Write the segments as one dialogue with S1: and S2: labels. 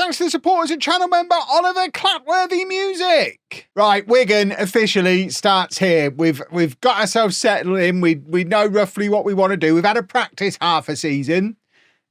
S1: thanks to the supporters and channel member Oliver Clatworthy Music. Right, Wigan officially starts here. We've got ourselves settled in. We know roughly what we want to do. We've had a practice half a season.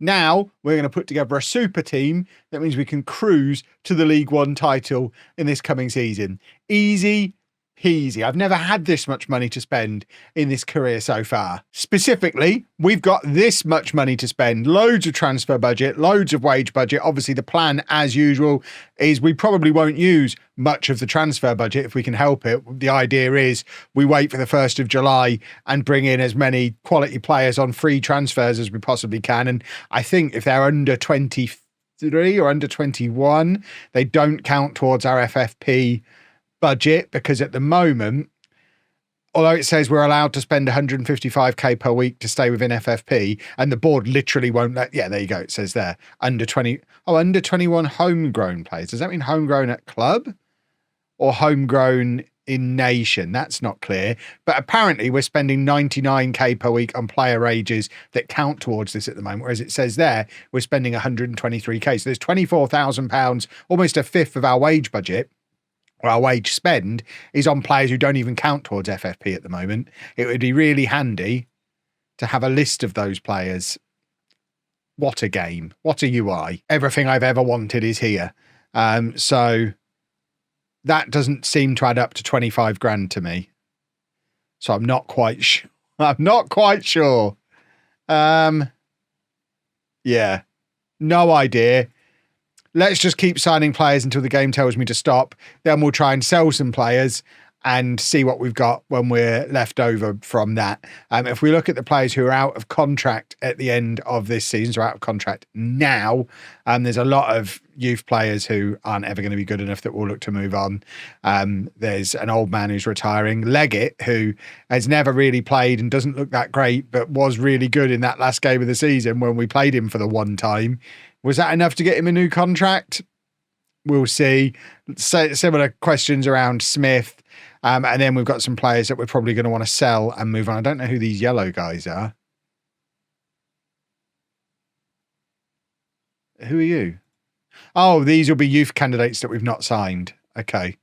S1: Now we're going to put together a super team. That means we can cruise to the League One title in this coming season. Easy peasy. I've never had this much money to spend in this career so far. Specifically, we've got this much money to spend, loads of transfer budget, loads of wage budget. Obviously, the plan, as usual, is we probably won't use much of the transfer budget if we can help it. The idea is we wait for the 1st of July and bring in as many quality players on free transfers as we possibly can. And I think if they're under 23 or under 21, they don't count towards our FFP budget, because at the moment, although it says we're allowed to spend 155k per week to stay within FFP, and the board literally won't let, yeah, there you go, it says there, under 21 homegrown players. Does that mean homegrown at club or homegrown in nation? That's not clear, but apparently we're spending 99k per week on player ages that count towards this at the moment, whereas it says there we're spending 123k. So there's £24,000, almost a fifth of our wage budget. Our wage spend is on players who don't even count towards FFP at the moment. It would be really handy to have a list of those players. What a game. What a UI. Everything I've ever wanted is here. So that doesn't seem to add up to 25 grand to me. So I'm not quite sure. I'm not quite sure. Yeah. No idea. Let's just keep signing players until the game tells me to stop. Then we'll try and sell some players and see what we've got when we're left over from that. If we look at the players who are out of contract at the end of this season, so out of contract now, there's a lot of youth players who aren't ever going to be good enough that we'll look to move on. There's an old man who's retiring, Leggett, who has never really played and doesn't look that great, but was really good in that last game of the season when we played him for the one time. Was that enough to get him a new contract? We'll see. Similar questions around Smith. And then we've got some players that we're probably going to want to sell and move on. I don't know who these yellow guys are. Who are you? Oh, these will be youth candidates that we've not signed. Okay.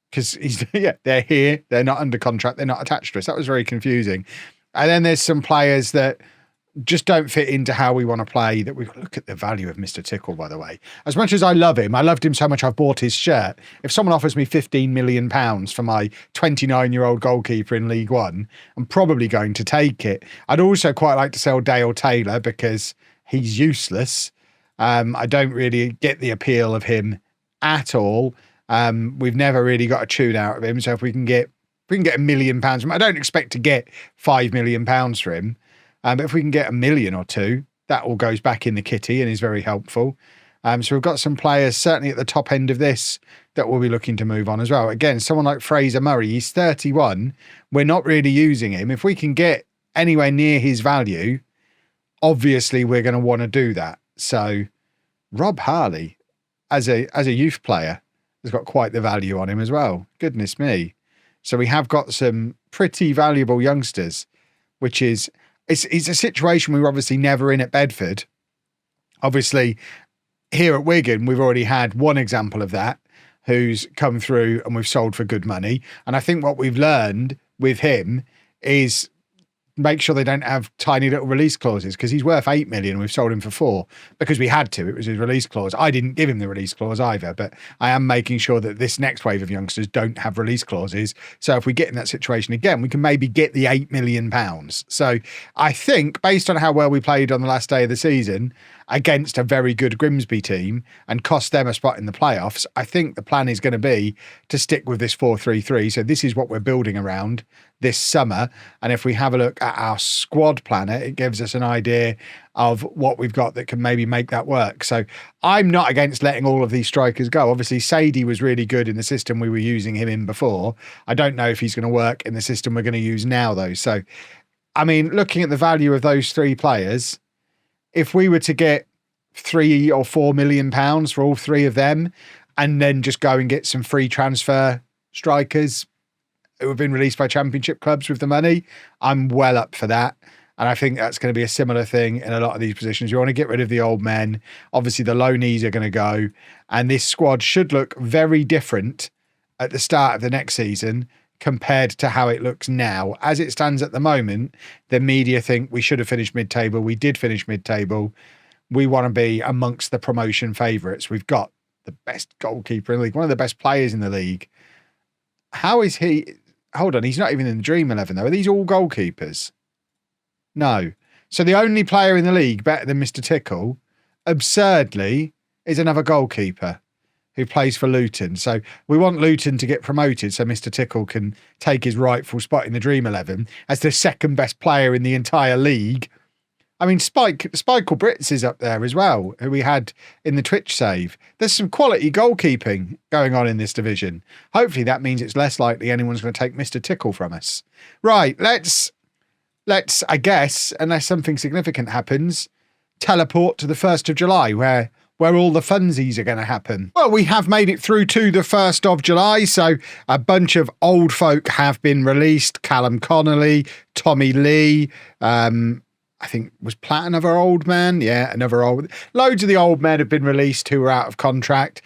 S1: Because yeah, they're here. They're not under contract. They're not attached to us. That was very confusing. And then there's some players that just don't fit into how we want to play. That we look at the value of Mr. Tickle, by the way. As much as I love him, I loved him so much I've bought his shirt. If someone offers me £15 million for my 29-year-old goalkeeper in League One, I'm probably going to take it. I'd also quite like to sell Dale Taylor because he's useless. I don't really get the appeal of him at all. We've never really got a tune out of him. So if we can get £1 million from him, I don't expect to get £5 million for him. But if we can get $1 million or $2 million, that all goes back in the kitty and is very helpful. So we've got some players certainly at the top end of this that we'll be looking to move on as well. Again, someone like Fraser Murray, he's 31. We're not really using him. If we can get anywhere near his value, obviously we're going to want to do that. So Rob Harley, as a youth player, has got quite the value on him as well. Goodness me. So we have got some pretty valuable youngsters, which is... It's a situation we were obviously never in at Bedford. Obviously, here at Wigan, we've already had one example of that, who's come through and we've sold for good money. And I think what we've learned with him is make sure they don't have tiny little release clauses, because he's worth 8 million and we've sold him for 4 because we had to. It was his release clause. I didn't give him the release clause either, but I am making sure that this next wave of youngsters don't have release clauses. So if we get in that situation again, we can maybe get the £8 million. So I think based on how well we played on the last day of the season against a very good Grimsby team and cost them a spot in the playoffs, I think the plan is going to be to stick with this 4-3-3. So this is what we're building around this summer. And if we have a look at our squad planner, it gives us an idea of what we've got that can maybe make that work. So I'm not against letting all of these strikers go. Obviously, Sadie was really good in the system we were using him in before. I don't know if he's going to work in the system we're going to use now, though. So, I mean, looking at the value of those 3 players, if we were to get £3 or £4 million for all 3 of them, and then just go and get some free transfer strikers who have been released by championship clubs with the money, I'm well up for that. And I think that's going to be a similar thing in a lot of these positions. You want to get rid of the old men. Obviously, the loanees are going to go. And this squad should look very different at the start of the next season compared to how it looks now. As it stands at the moment, the media think we should have finished mid-table. We did finish mid-table. We want to be amongst the promotion favourites. We've got the best goalkeeper in the league, one of the best players in the league. How is he? Hold on, he's not even in the Dream 11, though. Are these all goalkeepers? No. So the only player in the league better than Mr. Tickle, absurdly, is another goalkeeper who plays for Luton. So we want Luton to get promoted so Mr. Tickle can take his rightful spot in the Dream 11 as the second best player in the entire league. I mean, Spikal Brits is up there as well, who we had in the Twitch save. There's some quality goalkeeping going on in this division. Hopefully that means it's less likely anyone's going to take Mr. Tickle from us. Right, let's, I guess, unless something significant happens, teleport to the 1st of July, where all the funsies are going to happen. Well, we have made it through to the 1st of July, so a bunch of old folk have been released. Callum Connolly, Tommy Lee, I think was Platt another old man? Yeah, another old. Loads of the old men have been released who are out of contract.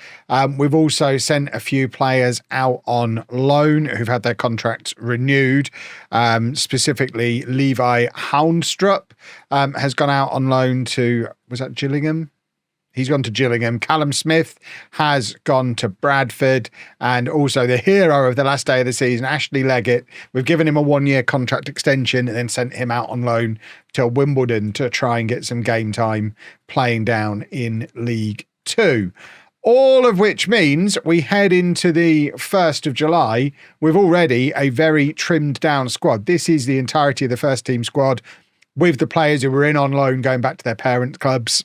S1: We've also sent a few players out on loan who've had their contracts renewed. Specifically, Levi Houndstrup has gone out on loan to, was that Gillingham? He's gone to Gillingham. Callum Smith has gone to Bradford. And also the hero of the last day of the season, Ashley Leggett. We've given him a 1-year contract extension and then sent him out on loan to Wimbledon to try and get some game time playing down in League Two. All of which means we head into the 1st of July with already a very trimmed down squad. This is the entirety of the first team squad with the players who were in on loan going back to their parent clubs.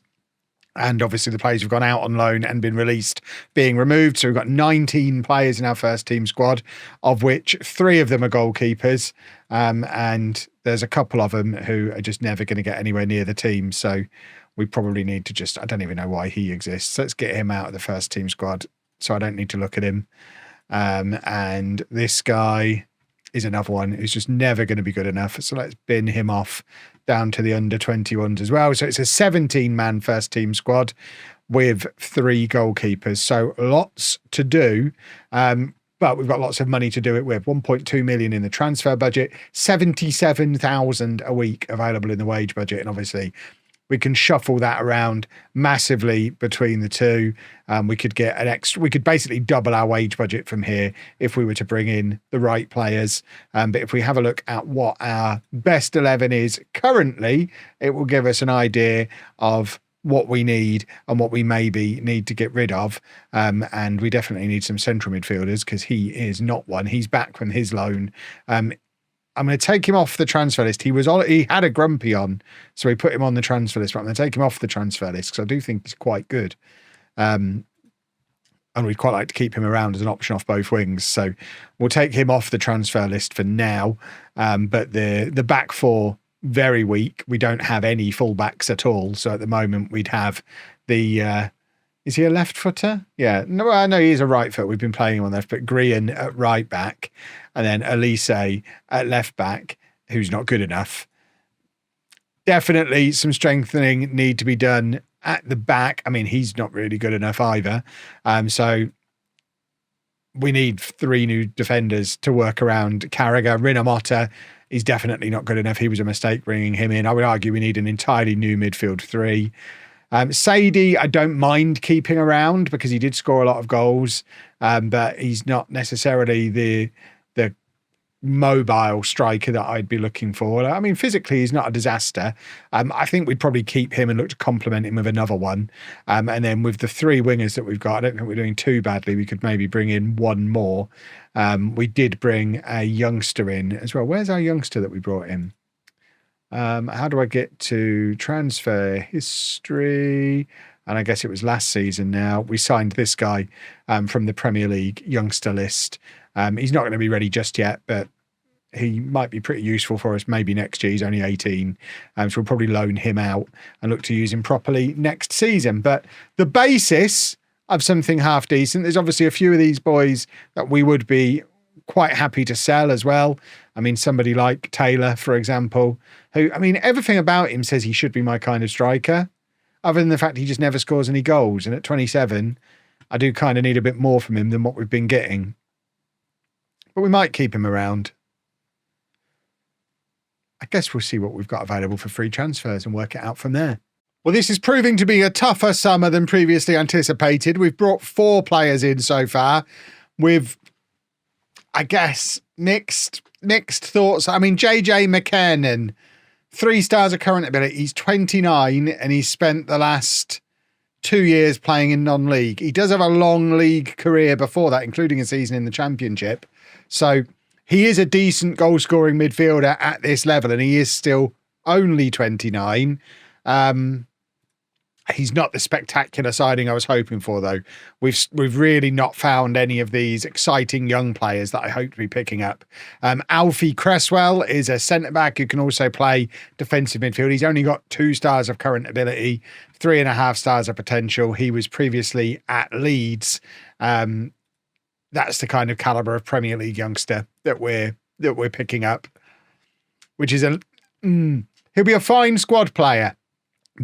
S1: And obviously the players who've gone out on loan and been released being removed. So we've got 19 players in our first team squad, of which 3 of them are goalkeepers. And there's a couple of them who are just never going to get anywhere near the team. So we probably need to just, I don't even know why he exists. Let's get him out of the first team squad so I don't need to look at him. And this guy is another one who's just never going to be good enough. So let's bin him off down to the under 21s as well. So it's a 17-man first team squad with 3 goalkeepers. So lots to do. But we've got lots of money to do it with. 1.2 million in the transfer budget, 77,000 a week available in the wage budget. And obviously we can shuffle that around massively between the two. We could get an extra, we could basically double our wage budget from here if we were to bring in the right players. But if we have a look at what our best 11 is currently, it will give us an idea of what we need and what we maybe need to get rid of. And we definitely need some central midfielders because he is not one. He's back from his loan. I'm going to take him off the transfer list. He had a grumpy on, so we put him on the transfer list. But I'm going to take him off the transfer list because I do think he's quite good. And we'd quite like to keep him around as an option off both wings. So we'll take him off the transfer list for now. But the back four, very weak. We don't have any fullbacks at all. So at the moment we'd have the... is he a left footer? Yeah. No, I know he's a right foot. We've been playing him on left, but Grian at right back and then Elise at left back, who's not good enough. Definitely some strengthening need to be done at the back. I mean, he's not really good enough either. So we need 3 new defenders to work around Carragher. Rinamotta is definitely not good enough. He was a mistake bringing him in. I would argue we need an entirely new midfield 3. Sadie, I don't mind keeping around because he did score a lot of goals, but he's not necessarily the mobile striker that I'd be looking for. I mean, physically, he's not a disaster. I think we'd probably keep him and look to complement him with another one. And then with the 3 wingers that we've got, I don't think we're doing too badly. We could maybe bring in 1 more. We did bring a youngster in as well. Where's our youngster that we brought in? How do I get to transfer history? And I guess it was last season now. We signed this guy from the Premier League youngster list. He's not going to be ready just yet, but he might be pretty useful for us maybe next year. He's only 18. So we'll probably loan him out and look to use him properly next season. But the basis of something half decent, there's obviously a few of these boys that we would be quite happy to sell as well. I mean, somebody like Taylor, for example, who, I mean, everything about him says he should be my kind of striker, other than the fact he just never scores any goals. And at 27, I do kind of need a bit more from him than what we've been getting. But we might keep him around. I guess we'll see what we've got available for free transfers and work it out from there. Well, this is proving to be a tougher summer than previously anticipated. We've brought 4 players in so far with, I guess, mixed thoughts. I mean, JJ McKernan, 3 stars of current ability. He's 29 and he's spent the last 2 years playing in non-league. He does have a long league career before that, including a season in the Championship. So he is a decent goal-scoring midfielder at this level, and he is still only 29. He's not the spectacular signing I was hoping for, though. We've really not found any of these exciting young players that I hope to be picking up. Alfie Cresswell is a centre-back who can also play defensive midfield. He's only got 2 stars of current ability, 3.5 stars of potential. He was previously at Leeds. That's the kind of calibre of Premier League youngster that we're picking up, which is he'll be a fine squad player.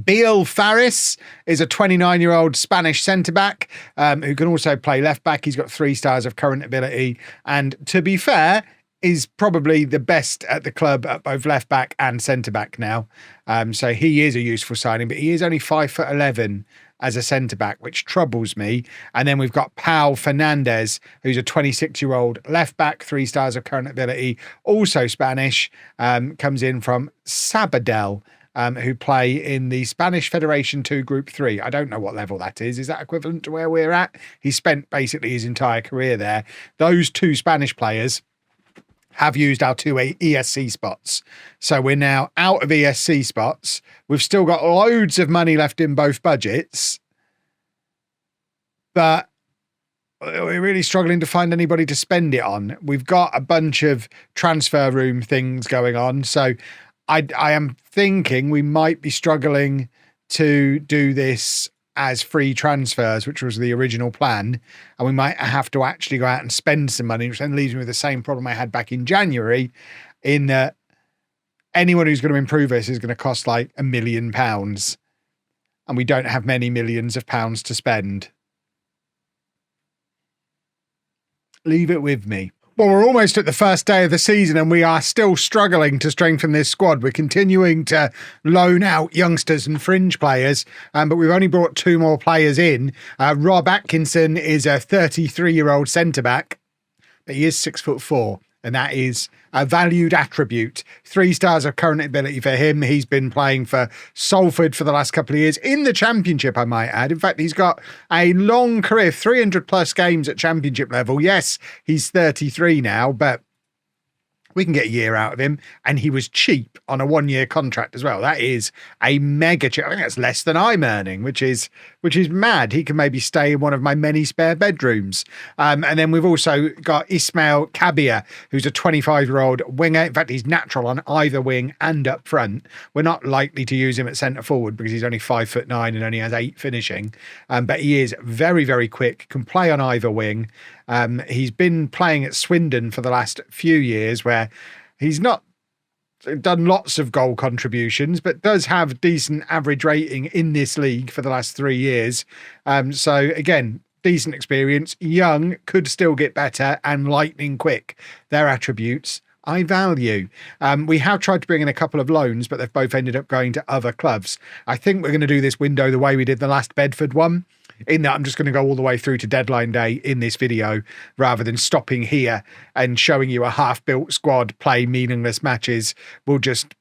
S1: Biel Faris is a 29-year-old Spanish centre-back who can also play left-back. He's got 3 stars of current ability. And to be fair, is probably the best at the club at both left-back and centre-back now. So he is a useful signing, but he is only 5'11" as a centre-back, which troubles me. And then we've got Pau Fernandez, who's a 26-year-old left-back, 3 stars of current ability, also Spanish, comes in from Sabadell, who play in the Spanish Federation 2 Group 3. I don't know what level that is. Is that equivalent to where we're at? He spent basically his entire career there. Those 2 Spanish players have used our 2 ESC spots. So we're now out of ESC spots. We've still got loads of money left in both budgets, but we're really struggling to find anybody to spend it on. We've got a bunch of transfer room things going on. So I am thinking we might be struggling to do this as free transfers, which was the original plan. And we might have to actually go out and spend some money, which then leaves me with the same problem I had back in January, in that anyone who's going to improve us is going to cost like £1 million. And we don't have many millions of pounds to spend. Leave it with me. Well, we're almost at the first day of the season and we are still struggling to strengthen this squad. We're continuing to loan out youngsters and fringe players, but we've only brought 2 more players in. Rob Atkinson is a 33-year-old centre-back, but he is 6'4", and that is a valued attribute. 3 stars of current ability for him. He's been playing for Salford for the last couple of years in the Championship, I might add. In fact, he's got a long career, 300 plus games at Championship level. Yes, he's 33 now, but we can get a year out of him, and he was cheap on a 1-year contract as well. That is a mega cheap. I think that's less than I'm earning, which is mad. He can maybe stay in one of my many spare bedrooms. And then we've also got Ismail Kabia, who's a 25-year-old winger. In fact, he's natural on either wing and up front. We're not likely to use him at centre forward because he's only 5'9" and only has 8 finishing. But he is very, very quick, can play on either wing. He's been playing at Swindon for the last few years, where he's not done lots of goal contributions, but does have decent average rating in this league for the last 3 years. So again, decent experience, young, could still get better, and lightning quick. Their attributes I value. We have tried to bring in a couple of loans, but they've both ended up going to other clubs. I think we're going to do this window the way we did the last Bedford one, in that I'm just going to go all the way through to deadline day in this video, rather than stopping here and showing you a half-built squad play meaningless matches. We'll just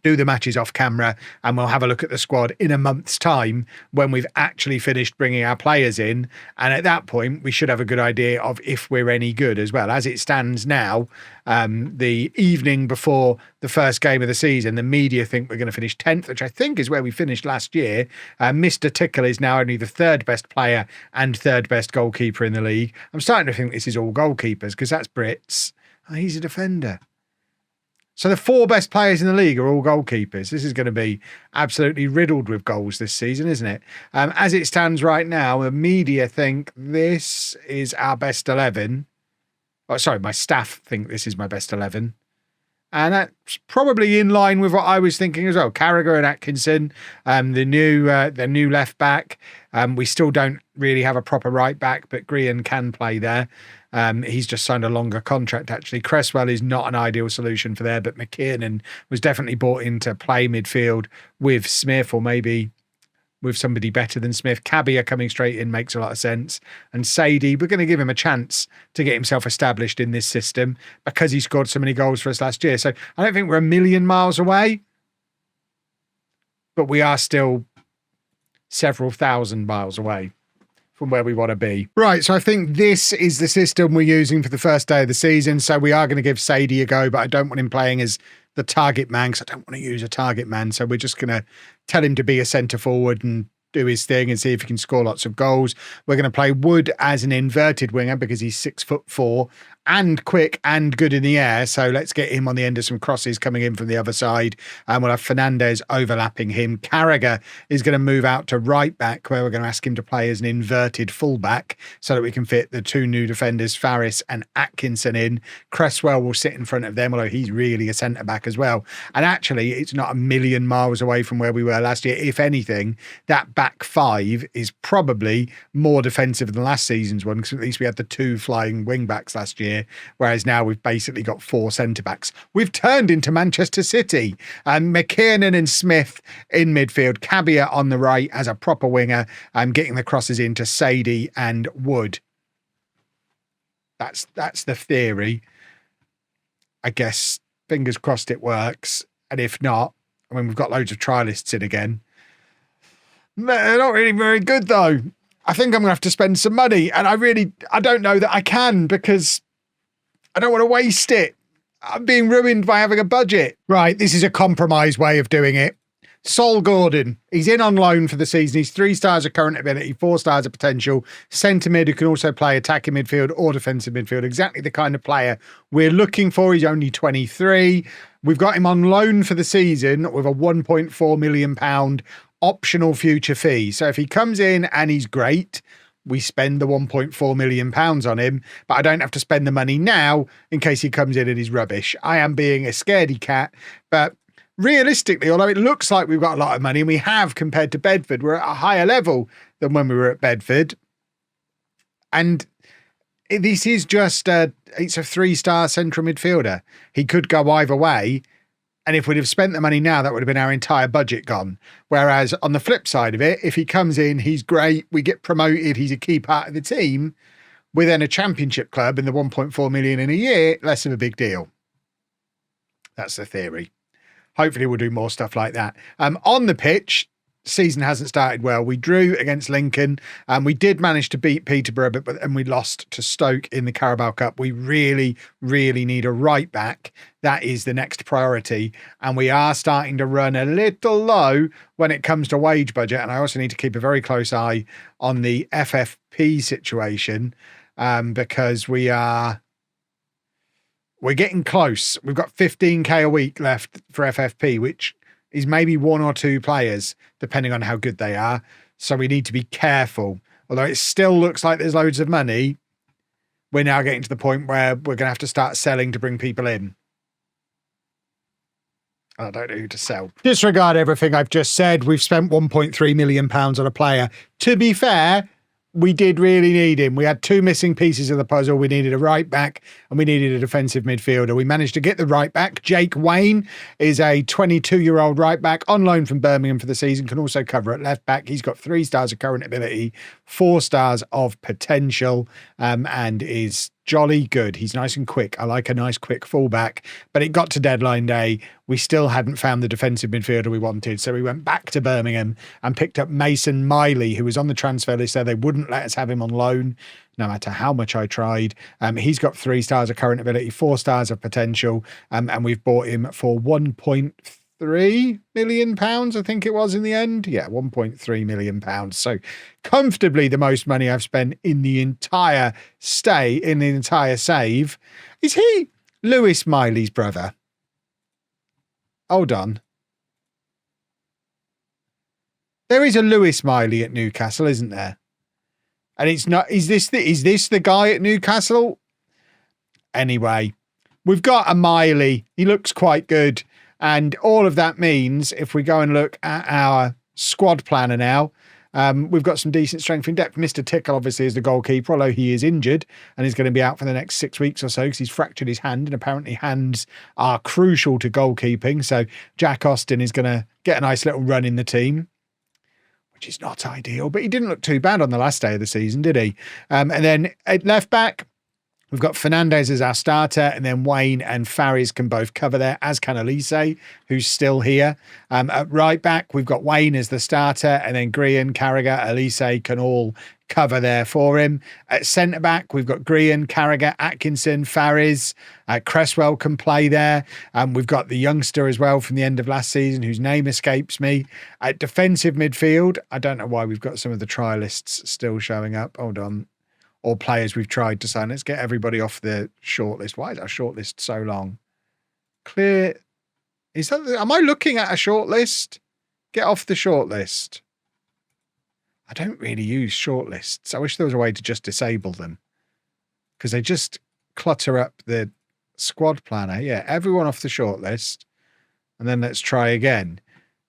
S1: do the matches off camera and we'll have a look at the squad in a month's time when we've actually finished bringing our players in. And at that point, we should have a good idea of if we're any good as well. As it stands now, the evening before the first game of the season, the media think we're going to finish 10th, which I think is where we finished last year. Mr. Tickle is now only the 3rd best player and 3rd best goalkeeper in the league. I'm starting to think this is all goalkeepers because that's Brits. Oh, he's a defender. So the 4 best players in the league are all goalkeepers. This is going to be absolutely riddled with goals this season, isn't it? As it stands right now, the media think this is our best 11. Oh, sorry, my staff think this is my best 11. And that's probably in line with what I was thinking as well. Carragher and Atkinson, the new left back. We still don't really have a proper right back, but Grian can play there. He's just signed a longer contract, actually. Cresswell is not an ideal solution for there, but McKiernan was definitely brought in to play midfield with Smith, or maybe with somebody better than Smith. Cabia coming straight in makes a lot of sense. And Sadie, we're going to give him a chance to get himself established in this system because he scored so many goals for us last year. So I don't think we're a million miles away, but we are still several thousand miles away from where we want to be. Right, so I think this is the system we're using for the first day of the season. So we are going to give Sadie a go, but I don't want him playing as the target man because I don't want to use a target man. So we're just going to tell him to be a centre forward and do his thing and see if he can score lots of goals. We're going to play Wood as an inverted winger because he's 6'4" and quick and good in the air. So let's get him on the end of some crosses coming in from the other side. And we'll have Fernandez overlapping him. Carragher is going to move out to right back, where we're going to ask him to play as an inverted fullback so that we can fit the two new defenders, Faris and Atkinson, in. Cresswell will sit in front of them, although he's really a centre back as well. And actually, it's not a million miles away from where we were last year. If anything, that back five is probably more defensive than last season's one, because at least we had the two flying wing backs last year, whereas now we've basically got four centre-backs. We've turned into Manchester City. And McKiernan and Smith in midfield, Cabia on the right as a proper winger, getting the crosses into Sadie and Wood. That's the theory. I guess fingers crossed it works. And if not, I mean, we've got loads of trialists in again. They're not really very good, though. I think I'm going to have to spend some money. And I don't know that I can, because I don't want to waste it. I'm being ruined by having a budget. Right, this is a compromise way of doing it. Sol Gordon, he's in on loan for the season. He's 3 stars of current ability, 4 stars of potential. Centre mid who can also play attacking midfield or defensive midfield. Exactly the kind of player we're looking for. He's only 23. We've got him on loan for the season with a £1.4 million optional future fee. So if he comes in and he's great, we spend the £1.4 million on him, but I don't have to spend the money now in case he comes in and he's rubbish. I am being a scaredy cat, but realistically, although it looks like we've got a lot of money, and we have compared to Bedford, we're at a higher level than when we were at Bedford. And this is just it's a 3-star central midfielder. He could go either way. And if we'd have spent the money now, that would have been our entire budget gone. Whereas on the flip side of it, if he comes in, he's great, we get promoted, he's a key part of the team, we're then a championship club, and the 1.4 million in a year, less of a big deal. That's the theory. Hopefully we'll do more stuff like that. On the pitch, season hasn't started well. We drew against Lincoln, and we did manage to beat Peterborough, and we lost to Stoke in the Carabao Cup. We really, really need a right back. That is the next priority. And we are starting to run a little low when it comes to wage budget. And I also need to keep a very close eye on the FFP situation, because we're getting close. We've got 15k a week left for FFP, which is maybe 1 or 2 players, depending on how good they are. So we need to be careful. Although it still looks like there's loads of money, we're now getting to the point where we're going to have to start selling to bring people in. I don't know who to sell. Disregard everything I've just said. We've spent £1.3 million on a player. To be fair, we did really need him. We had 2 missing pieces of the puzzle. We needed a right back and we needed a defensive midfielder. We managed to get the right back. Jake Wayne is a 22-year-old right back on loan from Birmingham for the season, can also cover at left back. He's got 3 stars of current ability, 4 stars of potential, and is jolly good. He's nice and quick. I like a nice quick fullback, but it got to deadline day. We still hadn't found the defensive midfielder we wanted. So we went back to Birmingham and picked up Mason Miley, who was on the transfer list there. They wouldn't let us have him on loan, no matter how much I tried. He's got 3 stars of current ability, 4 stars of potential. And we've bought him for £1.3 million, I think it was in the end. Yeah, £1.3 million. So comfortably the most money I've spent in the entire save. Is he Lewis Miley's brother? Hold on. There is a Lewis Miley at Newcastle, isn't there? And it's not, is this the guy at Newcastle? Anyway, we've got a Miley. He looks quite good. And all of that means if we go and look at our squad planner now, we've got some decent strength in depth. Mr. Tickle obviously is the goalkeeper, although he is injured and is going to be out for the next 6 weeks or so because he's fractured his hand, and apparently hands are crucial to goalkeeping. So Jack Austin is going to get a nice little run in the team, which is not ideal, but he didn't look too bad on the last day of the season, did he? And then at left back, we've got Fernandez as our starter, and then Wayne and Faris can both cover there, as can Elise, who's still here. At right back, we've got Wayne as the starter, and then Grian, Carragher, Elise can all cover there for him. At centre back, we've got Grian, Carragher, Atkinson, Faris. Cresswell can play there. We've got the youngster as well from the end of last season, whose name escapes me. At defensive midfield, I don't know why we've got some of the trialists still showing up. Hold on. Or players we've tried to sign. Let's get everybody off the shortlist. Why is our shortlist so long? Clear. Is that? Am I looking at a shortlist? Get off the shortlist. I don't really use shortlists. I wish there was a way to just disable them, because they just clutter up the squad planner. Yeah, everyone off the shortlist, and then let's try again.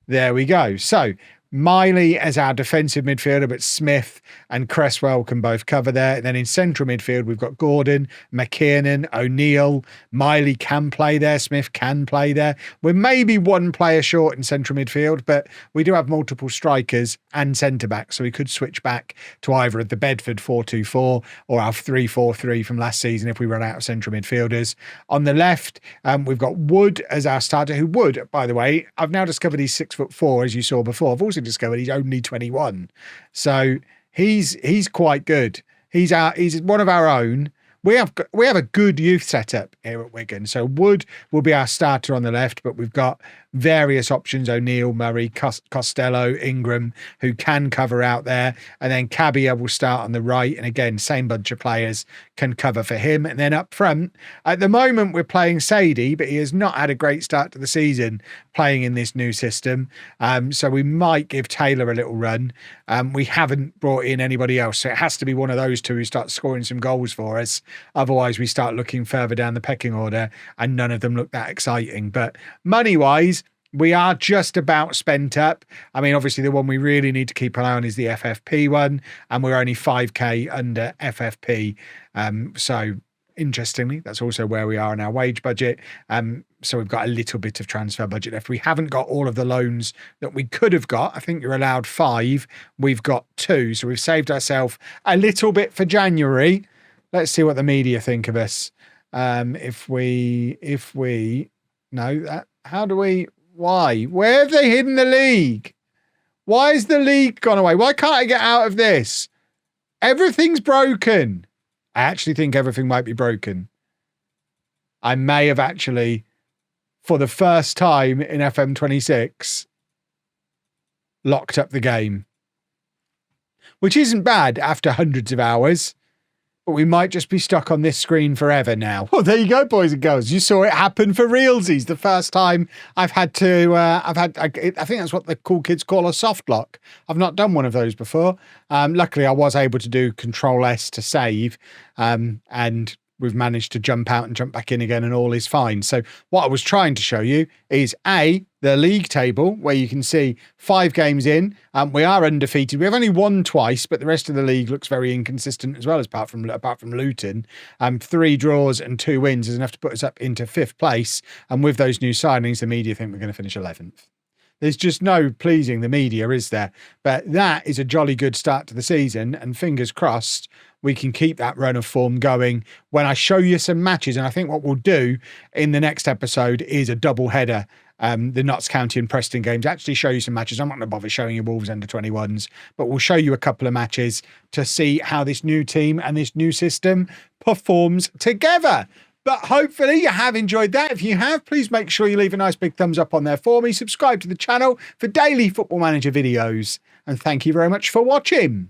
S1: There we go. So Miley as our defensive midfielder, but Smith and Cresswell can both cover there. And then in central midfield, we've got Gordon, McKiernan, O'Neill. Miley can play there. Smith can play there. We're maybe one player short in central midfield, but we do have multiple strikers and centre-backs, so we could switch back to either of the Bedford 4-2-4 or our 3-4-3 from last season if we run out of central midfielders. On the left, we've got Wood as our starter, who Wood, by the way, I've now discovered he's 6'4", as you saw before. I've also discovered he's only 21, so he's quite good. He's one of our own. We have a good youth setup here at Wigan. So Wood will be our starter on the left, but we've got various options: O'Neill, Murray, Costello, Ingram, who can cover out there. And then Cabia will start on the right. And again, same bunch of players can cover for him. And then up front, at the moment, we're playing Sadie, but he has not had a great start to the season playing in this new system. So we might give Taylor a little run. We haven't brought in anybody else. So it has to be one of those two who starts scoring some goals for us. Otherwise, we start looking further down the pecking order, and none of them look that exciting. But money-wise, we are just about spent up. I mean, obviously, the one we really need to keep an eye on is the FFP one, and we're only 5k under FFP. So interestingly, that's also where we are in our wage budget. So we've got a little bit of transfer budget left. We haven't got all of the loans that we could have got. I think you're allowed 5. We've got 2. So we've saved ourselves a little bit for January. Let's see what the media think of us. If we know that, how do we, why? Where have they hidden the league? Why has the league gone away? Why can't I get out of this? Everything's broken. I actually think everything might be broken. I may have actually, for the first time in FM26, locked up the game, which isn't bad after hundreds of hours. But we might just be stuck on this screen forever now. Well, there you go, boys and girls. You saw it happen for realsies. The first time I've had to, I think that's what the cool kids call a soft lock. I've not done one of those before. Luckily, I was able to do Control S to save, and we've managed to jump out and jump back in again, and all is fine. So what I was trying to show you is the league table, where you can see 5 games in. We are undefeated. We have only won twice, but the rest of the league looks very inconsistent as well, apart from Luton. 3 draws and 2 wins is enough to put us up into 5th place. And with those new signings, the media think we're going to finish 11th. There's just no pleasing the media, is there? But that is a jolly good start to the season, and fingers crossed we can keep that run of form going when I show you some matches. And I think what we'll do in the next episode is a double header. The Notts County and Preston games, actually show you some matches. I'm not going to bother showing you Wolves under 21s, but we'll show you a couple of matches to see how this new team and this new system performs together. But hopefully you have enjoyed that. If you have, please make sure you leave a nice big thumbs up on there for me. Subscribe to the channel for daily Football Manager videos. And thank you very much for watching.